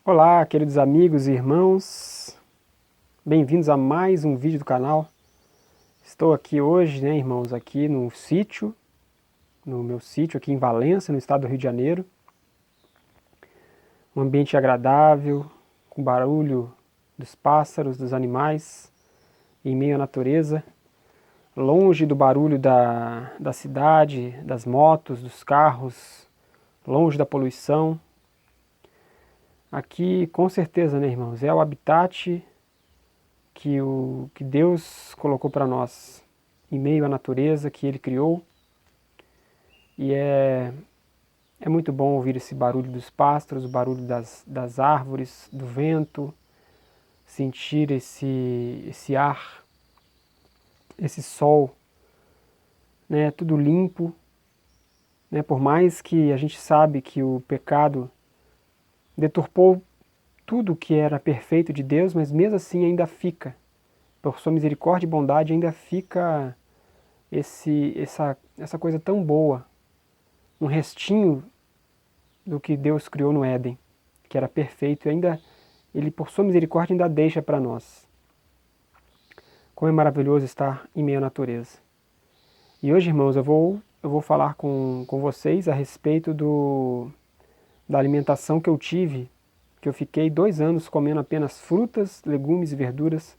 Olá, queridos amigos e irmãos, bem-vindos a mais um vídeo do canal. Estou aqui hoje, irmãos, aqui no sítio, no meu sítio aqui em Valença, no estado do Rio de Janeiro. Um ambiente agradável, com barulho dos pássaros, dos animais, em meio à natureza, longe do barulho da cidade, das motos, dos carros, longe da poluição. Aqui, com certeza, irmãos, é o habitat que Deus colocou para nós, em meio à natureza que Ele criou. E é muito bom ouvir esse barulho dos pássaros, o barulho das árvores, do vento, sentir esse ar, esse sol, tudo limpo. Por mais que a gente sabe que o pecado deturpou tudo que era perfeito de Deus, mas mesmo assim ainda fica, por sua misericórdia e bondade, ainda fica essa coisa tão boa, um restinho do que Deus criou no Éden, que era perfeito, e ainda Ele, por sua misericórdia, ainda deixa para nós. Como é maravilhoso estar em meio à natureza. E hoje, irmãos, eu vou falar com vocês a respeito da alimentação que eu tive, que eu fiquei 2 anos comendo apenas frutas, legumes e verduras,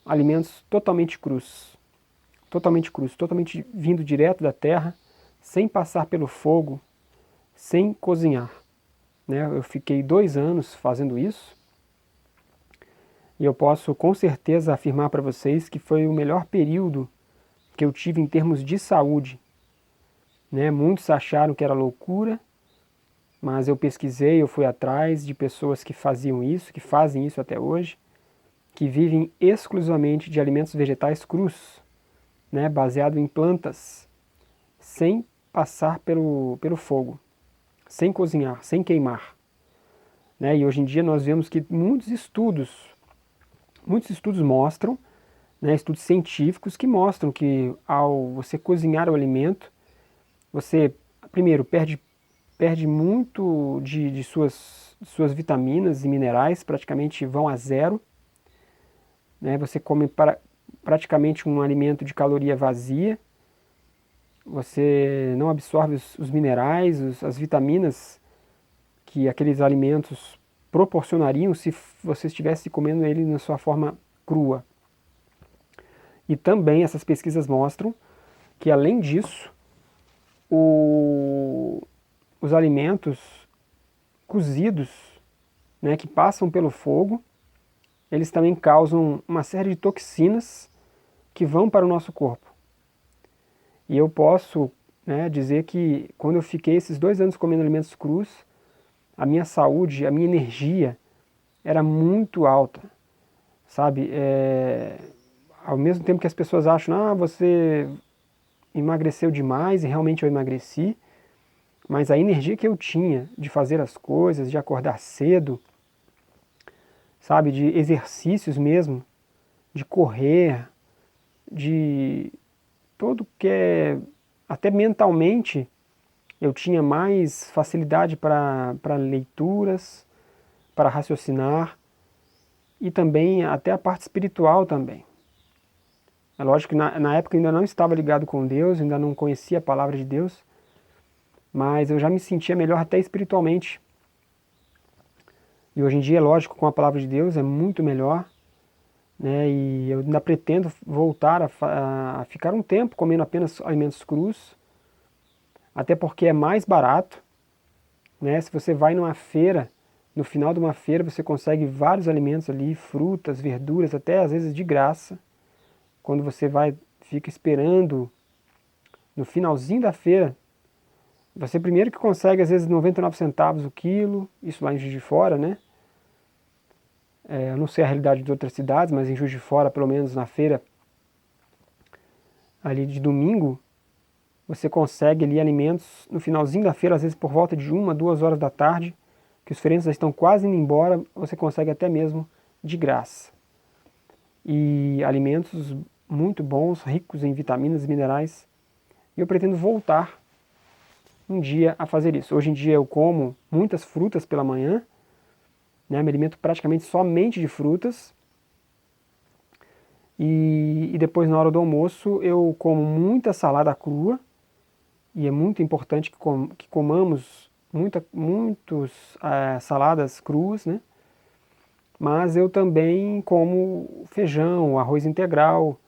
alimentos totalmente crus, totalmente vindo direto da terra, sem passar pelo fogo, sem cozinhar. Eu fiquei 2 anos fazendo isso, e eu posso com certeza afirmar para vocês que foi o melhor período que eu tive em termos de saúde. Muitos acharam que era loucura, mas eu pesquisei, eu fui atrás de pessoas que faziam isso, que fazem isso até hoje, que vivem exclusivamente de alimentos vegetais crus, baseado em plantas, sem passar pelo fogo, sem cozinhar, sem queimar. E hoje em dia nós vemos que muitos estudos mostram, estudos científicos que mostram que ao você cozinhar o alimento, você, primeiro, perde muito de suas vitaminas e minerais, praticamente vão a zero. Você come praticamente um alimento de caloria vazia, você não absorve os minerais, as vitaminas que aqueles alimentos proporcionariam se você estivesse comendo ele na sua forma crua. E também essas pesquisas mostram que, além disso, os alimentos cozidos, que passam pelo fogo, eles também causam uma série de toxinas que vão para o nosso corpo. E eu posso dizer que quando eu fiquei esses 2 anos comendo alimentos crus, a minha saúde, a minha energia era muito alta, sabe? Ao mesmo tempo que as pessoas acham, você emagreceu demais, e realmente eu emagreci, mas a energia que eu tinha de fazer as coisas, de acordar cedo, sabe, de exercícios mesmo, de correr, de tudo que até mentalmente, eu tinha mais facilidade para leituras, para raciocinar, e também até a parte espiritual também. É lógico que na época eu ainda não estava ligado com Deus, ainda não conhecia a palavra de Deus, mas eu já me sentia melhor até espiritualmente. E hoje em dia, é lógico, com a palavra de Deus é muito melhor, e eu ainda pretendo voltar a ficar um tempo comendo apenas alimentos crus, até porque é mais barato. Se você vai numa feira, no final de uma feira você consegue vários alimentos ali, frutas, verduras, até às vezes de graça. Quando você fica esperando no finalzinho da feira, você primeiro que consegue às vezes 99 centavos o quilo, isso lá em Juiz de Fora, eu não sei a realidade de outras cidades, mas em Juiz de Fora, pelo menos na feira ali de domingo, você consegue ali alimentos no finalzinho da feira, às vezes por volta de 1, 2 horas da tarde, que os feirantes já estão quase indo embora, você consegue até mesmo de graça. E alimentos muito bons, ricos em vitaminas e minerais. E eu pretendo voltar um dia a fazer isso. Hoje em dia eu como muitas frutas pela manhã, né? Me alimento praticamente somente de frutas. E depois, na hora do almoço, eu como muita salada crua, e é muito importante que comamos muitos saladas cruas, né? Mas eu também como feijão, arroz integral,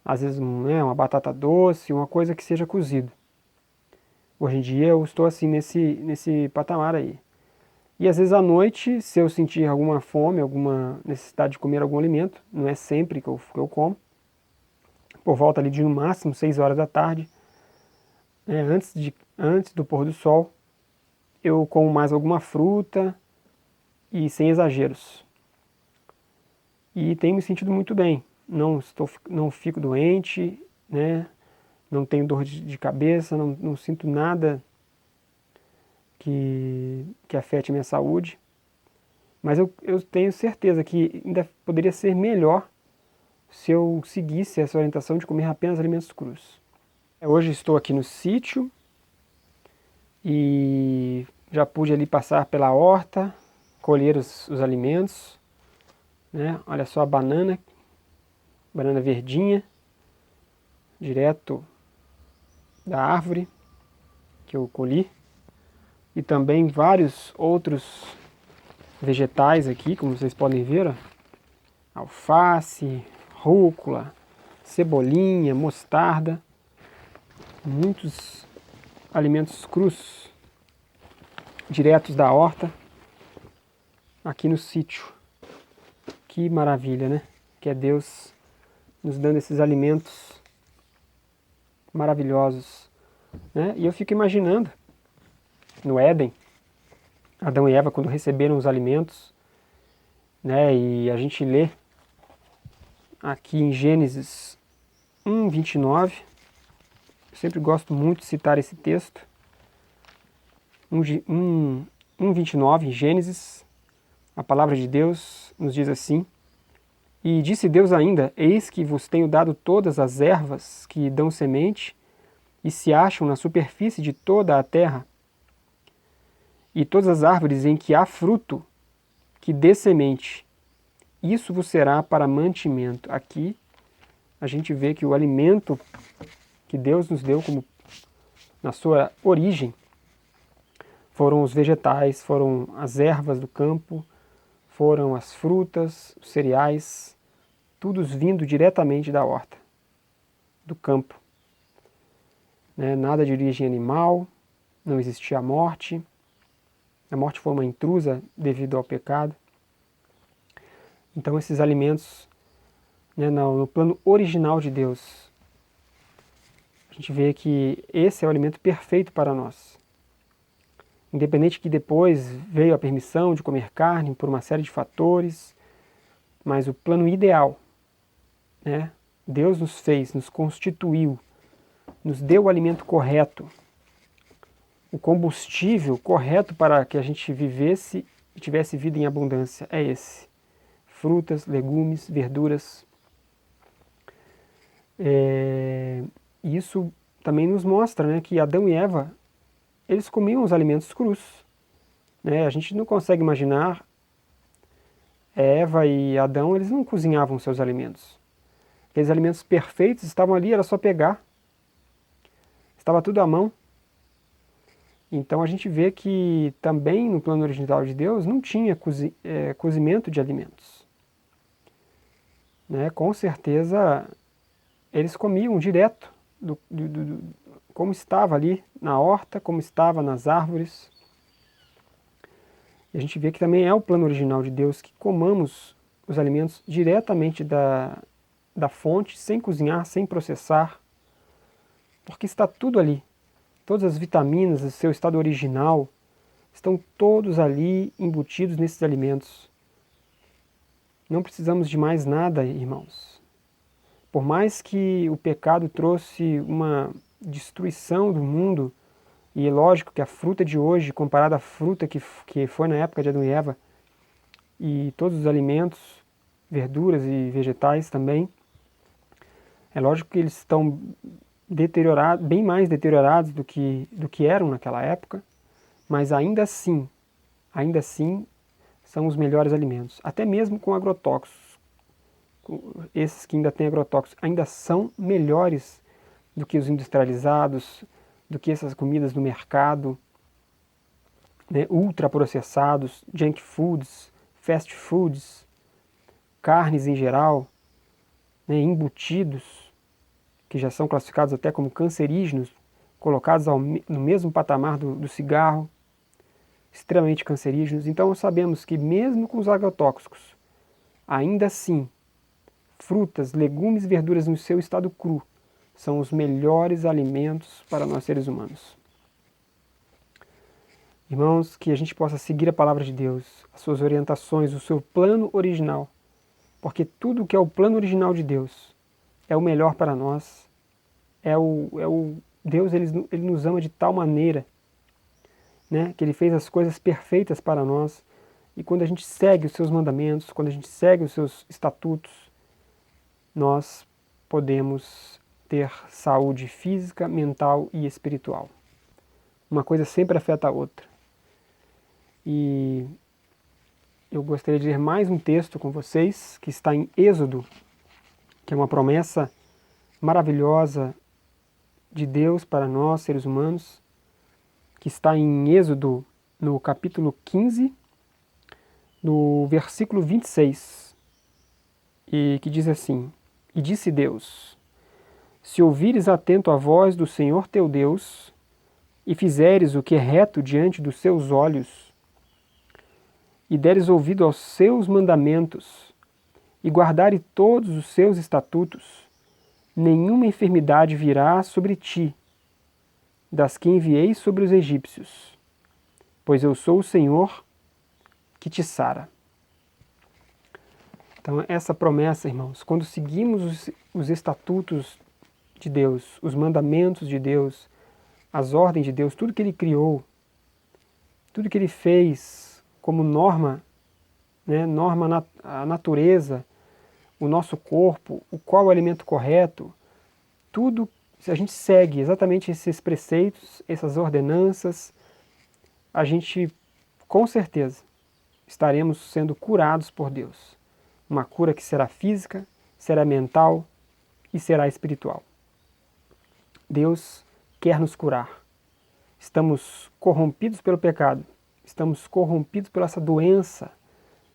às vezes, né, uma batata doce, uma coisa que seja cozido. Hoje em dia eu estou assim nesse patamar aí. E às vezes à noite, se eu sentir alguma fome, alguma necessidade de comer algum alimento, não é sempre que eu como, por volta ali de no máximo 6 horas da tarde, né, antes do pôr do sol, eu como mais alguma fruta e sem exageros. E tenho me sentido muito bem. Não fico doente, né? Não tenho dor de cabeça, não sinto nada que afete a minha saúde. Mas eu tenho certeza que ainda poderia ser melhor se eu seguisse essa orientação de comer apenas alimentos crus. Hoje estou aqui no sítio e já pude ali passar pela horta, colher os alimentos, né? Olha só a banana verdinha, direto da árvore que eu colhi, e também vários outros vegetais aqui, como vocês podem ver, ó. Alface, rúcula, cebolinha, mostarda, muitos alimentos crus, diretos da horta, aqui no sítio. Que maravilha, né? Que é Deus nos dando esses alimentos maravilhosos, né? E eu fico imaginando, no Éden, Adão e Eva, quando receberam os alimentos, né? E a gente lê aqui em Gênesis 1:29, eu sempre gosto muito de citar esse texto, 1:29 em Gênesis, a palavra de Deus nos diz assim: E disse Deus ainda, eis que vos tenho dado todas as ervas que dão semente e se acham na superfície de toda a terra, e todas as árvores em que há fruto que dê semente, isso vos será para mantimento. Aqui a gente vê que o alimento que Deus nos deu como na sua origem foram os vegetais, foram as ervas do campo, foram as frutas, os cereais, tudo vindo diretamente da horta, do campo. Né? Nada de origem animal, não existia a morte foi uma intrusa devido ao pecado. Então esses alimentos, né, no plano original de Deus, a gente vê que esse é o alimento perfeito para nós. Independente que depois veio a permissão de comer carne por uma série de fatores, mas o plano ideal, né? Deus nos fez, nos constituiu, nos deu o alimento correto, o combustível correto para que a gente vivesse e tivesse vida em abundância é esse. Frutas, legumes, verduras. Isso também nos mostra, né, que Adão e Eva, eles comiam os alimentos crus. Né? A gente não consegue imaginar Eva e Adão, eles não cozinhavam seus alimentos. Aqueles alimentos perfeitos estavam ali, era só pegar. Estava tudo à mão. Então a gente vê que também no plano original de Deus não tinha cozimento de alimentos. Né? Com certeza eles comiam direto, como estava ali na horta, como estava nas árvores. E a gente vê que também é o plano original de Deus que comamos os alimentos diretamente da fonte, sem cozinhar, sem processar, porque está tudo ali. Todas as vitaminas do seu estado original estão todos ali embutidos nesses alimentos. Não precisamos de mais nada, irmãos. Por mais que o pecado trouxe uma destruição do mundo, e é lógico que a fruta de hoje, comparada à fruta que foi na época de Adão e Eva, e todos os alimentos, verduras e vegetais também, é lógico que eles estão deteriorados, bem mais deteriorados do que eram naquela época, mas ainda assim, são os melhores alimentos. Até mesmo com agrotóxicos. Esses que ainda têm agrotóxicos ainda são melhores do que os industrializados, do que essas comidas do mercado, né, ultraprocessados, junk foods, fast foods, carnes em geral, né, embutidos, que já são classificados até como cancerígenos, colocados no mesmo patamar do cigarro, extremamente cancerígenos. Então sabemos que mesmo com os agrotóxicos, ainda assim, frutas, legumes e verduras no seu estado cru são os melhores alimentos para nós seres humanos. Irmãos, que a gente possa seguir a palavra de Deus, as suas orientações, o seu plano original, porque tudo que é o plano original de Deus é o melhor para nós. Deus ele nos ama de tal maneira, né, que Ele fez as coisas perfeitas para nós, e quando a gente segue os seus mandamentos, quando a gente segue os seus estatutos, nós podemos ter saúde física, mental e espiritual. Uma coisa sempre afeta a outra. E eu gostaria de ler mais um texto com vocês, que está em Êxodo, que é uma promessa maravilhosa de Deus para nós, seres humanos, que está em Êxodo, no capítulo 15, no versículo 26, e que diz assim: E disse Deus: Se ouvires atento a voz do Senhor teu Deus, e fizeres o que é reto diante dos seus olhos, e deres ouvido aos seus mandamentos, e guardares todos os seus estatutos, nenhuma enfermidade virá sobre ti, das que enviei sobre os egípcios, pois eu sou o Senhor que te sara. Então essa promessa, irmãos, quando seguimos os estatutos de Deus, os mandamentos de Deus, as ordens de Deus, tudo que Ele criou, tudo que Ele fez como norma, né, a natureza, o nosso corpo, qual o alimento correto, tudo, se a gente segue exatamente esses preceitos, essas ordenanças, a gente, com certeza, estaremos sendo curados por Deus. Uma cura que será física, será mental e será espiritual. Deus quer nos curar. Estamos corrompidos pelo pecado, estamos corrompidos por essa doença,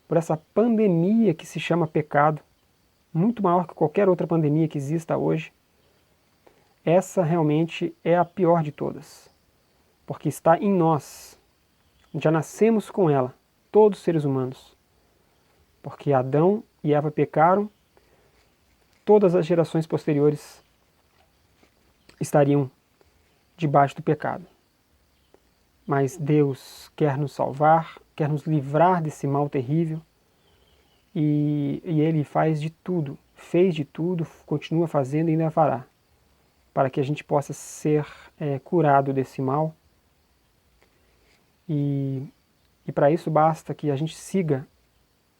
por essa pandemia que se chama pecado, muito maior que qualquer outra pandemia que exista hoje. Essa realmente é a pior de todas, porque está em nós. Já nascemos com ela, todos os seres humanos. Porque Adão e Eva pecaram, todas as gerações posteriores estariam debaixo do pecado. Mas Deus quer nos salvar, quer nos livrar desse mal terrível, e Ele faz de tudo, fez de tudo, continua fazendo e ainda fará, para que a gente possa ser curado desse mal. E para isso basta que a gente siga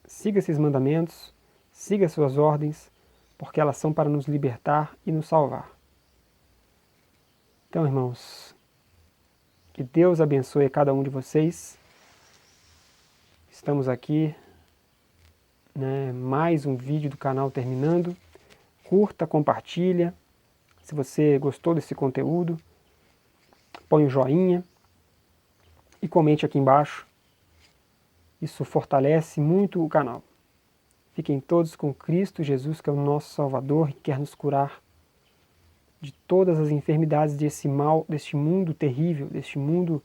esses mandamentos, siga suas ordens, porque elas são para nos libertar e nos salvar. Então, irmãos, que Deus abençoe cada um de vocês. Estamos aqui, né, mais um vídeo do canal terminando. Curta, compartilha. Se você gostou desse conteúdo, põe um joinha e comente aqui embaixo. Isso fortalece muito o canal. Fiquem todos com Cristo Jesus, que é o nosso Salvador e quer nos curar de todas as enfermidades desse mal, deste mundo terrível, deste mundo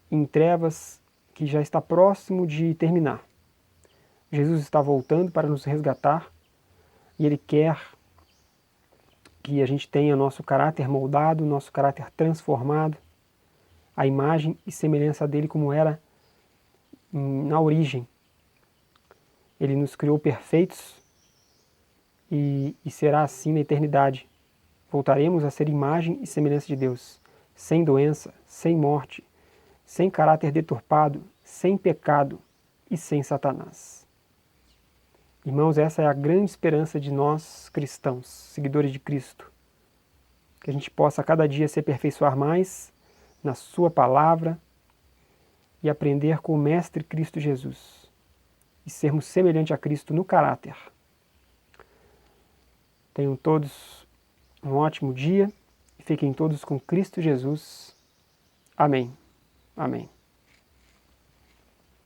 em trevas que já está próximo de terminar. Jesus está voltando para nos resgatar e Ele quer que a gente tenha nosso caráter moldado, nosso caráter transformado, a imagem e semelhança dele como era na origem. Ele nos criou perfeitos e será assim na eternidade. Voltaremos a ser imagem e semelhança de Deus, sem doença, sem morte, sem caráter deturpado, sem pecado e sem Satanás. Irmãos, essa é a grande esperança de nós cristãos, seguidores de Cristo. Que a gente possa a cada dia se aperfeiçoar mais na sua palavra e aprender com o Mestre Cristo Jesus. e sermos semelhantes a Cristo no caráter. Tenham todos um ótimo dia e fiquem todos com Cristo Jesus. Amém. Amém.